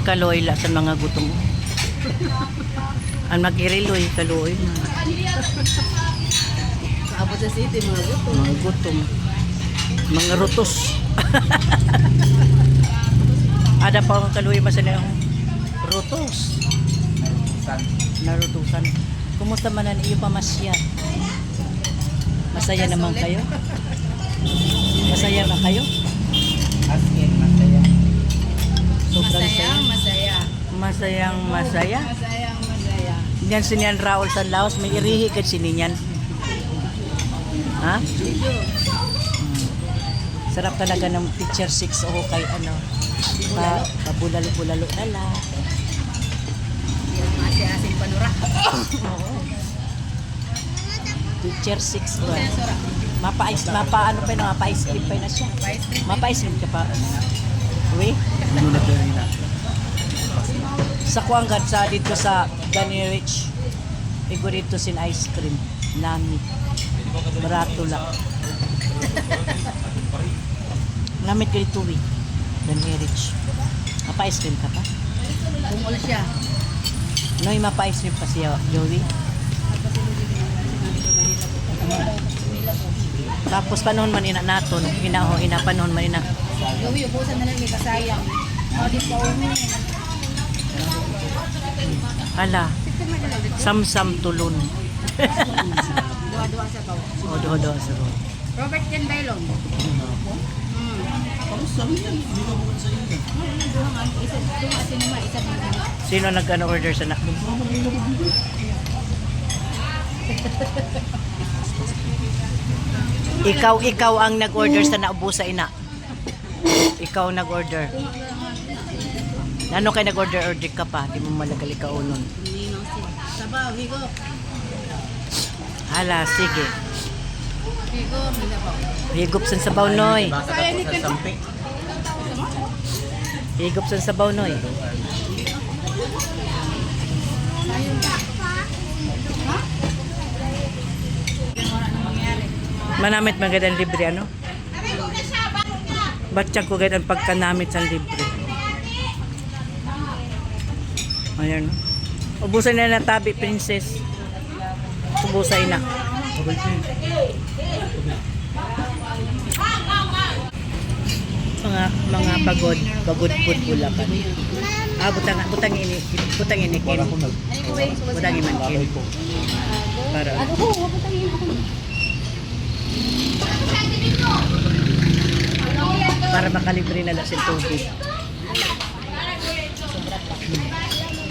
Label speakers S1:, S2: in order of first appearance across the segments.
S1: Kaloy la sa mga gutom. Ang magiriloy kaloy na.
S2: Abot sa city, mga gutom.
S1: Mga gutom. Mga rutos. Ada pa ang kaloy masana yung rutos. Narutusan. Kumusta man ang iyo pamasyat? Masaya naman kayo? Masaya na kayo?
S3: Askin, masaya.
S1: Sobrang
S2: Masayang masaya.
S1: Masayang masaya.
S2: Masayang masaya.
S1: Yan sinian Raul Sanlaos, may irihi ka sininyan. Ha?
S2: Video.
S1: Sarap talaga ng picture 6 o kay ano. Pabulalo-bulalo na lang.
S2: Yung asi-asing panura.
S1: Oo. Picture 6 ba?
S2: Sensora.
S1: Ano pa yun, mapa-ice cream pa yun na siya.
S2: Vice President.
S1: Mapa-ice cream ka pa. Uy,
S3: Nunod na nila.
S1: sa kuanggat sa dito sa Danny Rich. Igo dito sin ice cream. Nami. Barato lang. Lamit ka dito, uy. Danny Rich. Mapa-ice cream ka pa?
S2: Bungol siya.
S1: Noy, mapa-ice cream pa siya, Joey. Tapos panahon man ina naton, ina panahon man ina.
S2: Yung ubusan na lang may kasayang. O, di pa umi.
S1: Ala, samsam tulon.
S2: Duwa-duwa sa kaw.
S1: O do sa ro.
S2: Robert Ken Bailon.
S1: Sino nag-ano order sa nakbo? Ikaw ang nag-order sa naubusa ina. Ikaw nag-order. Ano kay nag-order ka pa? Di mo malagali ka unon.
S2: Sabaw, higo.
S1: Hala, sige.
S2: Higo, minabaw.
S1: Higop sa sabaw noy.
S3: Basa ka po sa sampik.
S1: Higop sa sabaw noy. Manamit magandang libre ano? Ba't ko gayang pagkanamit sa libre? Ayan. Ubusan na na tabi, princess. Ubusay na. Mga pagod food bulakan. Butang ini kin. Butang iman kin. Para. Para makalibre na lang sa tubig.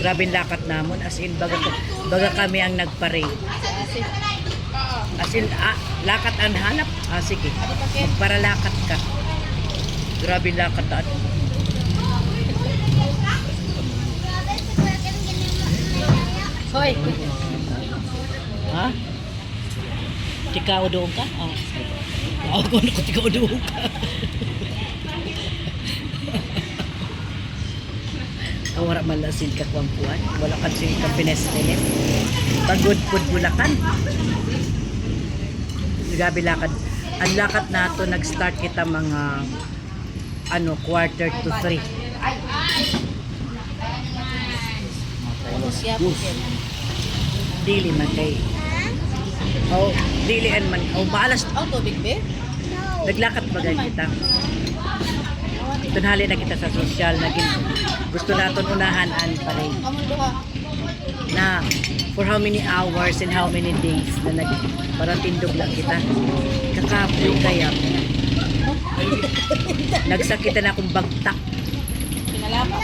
S1: Grabe lakat namon, as in baga kami ang nagpare. As in lakat ang hanap. Sige. Para lakat ka. Grabe lakat at.
S2: Hoy.
S1: Ha? Tika doon ka? Ako na ko tika doon ka. Wala malasin ka kuwan. Wala ka sini ka pinestilit. Pagod pud bulakan. Grabe lakad. Ang lakad nato nag-start kita mga 2:45. Dili man kay. Dili man. Balas.
S2: Tubig be?
S1: Naglakad bagay kita. Tunhali na kita sa social naging gusto naton unahan pare na for how many hours and how many days na para tindog lang kita kakapoy kaya nagsakitan akong bagtak
S2: Pinalapa.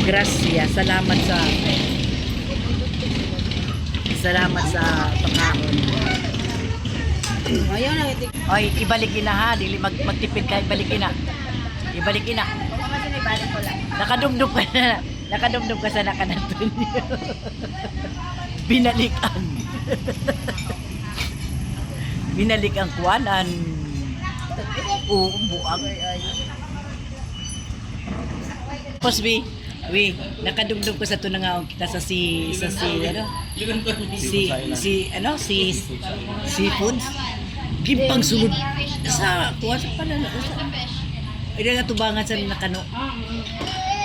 S1: grasya salamat sa pangahon.
S2: Ayaw na itik.
S1: Oy, ibalik ina ha, dili magtipid ka, ibalik ina. Ibalik ina. Nakadumdum ka na. Nakadumdum ka sa nakanaton. Binalikan. Binalik ang kuwanan. Buang. Posbi, nakadumdum ko sa tunangaon kita sa si seafood. Gimpang sulod sa kuwan sa panalo. Ay nga tubangan sa nakano.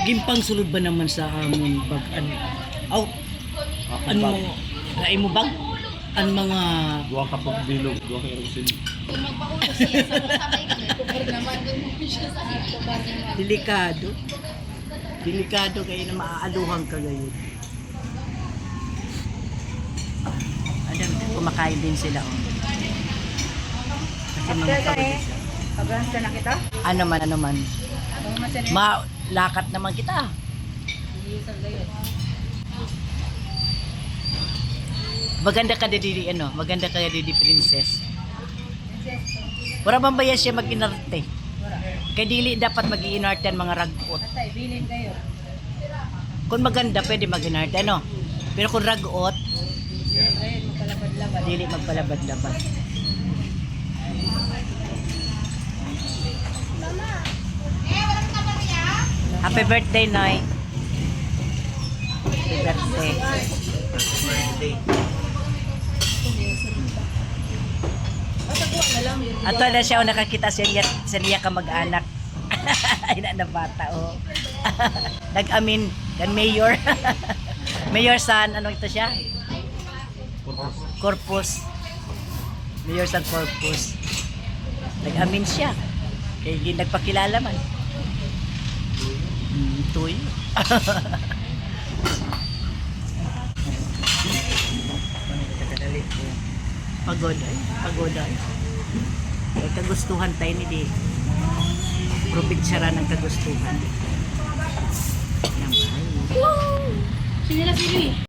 S1: Gimpang sulod ba naman sa amon bag ano? Aw, ano mo? Lain mo bag? Ang mga
S4: Dua ka pag bilog, dua ka erosin.
S2: Kung magpakulo siya sa sabay kami, kubar naman doon mo siya sa kubar naman.
S1: delikado. Delikado kayo na maaaluhan ka ngayon. Ano, kumakain din sila. Oh. Kasi mga kabalik.
S2: Pag-rasta na kita?
S1: Ano man.
S2: Ang masanay.
S1: Malakat naman kita.
S2: Hindi sa gayon.
S1: Maganda ka didi ano, maganda ka didi princess. Para bambaya siya mag-inarte. Kay dili dapat mag-iinarte ang mga ragot.
S2: Atay, bilin kayo.
S1: Kung maganda pwede mag-inarte ano. Pero kung ragot,
S2: Gayon, magkalabad-labad.
S1: dili magpalabad-labad. Happy birthday, Noy. Happy birthday.
S3: Birthday.
S2: Patakuha na lang.
S1: Ato na siya nakakita sa niya ka mag-anak. Ay na bata oh. Nag-amin kan mayor. Mayor San ano ito siya? Corpus. Mayor San Corpus. Nag-amin siya. Kaya nagpakilala man. Tuy. Pagod ay. May kagustuhan tayo ni di. Probinsya ra ng kagustuhan. Yan ba?
S2: Sinila sili.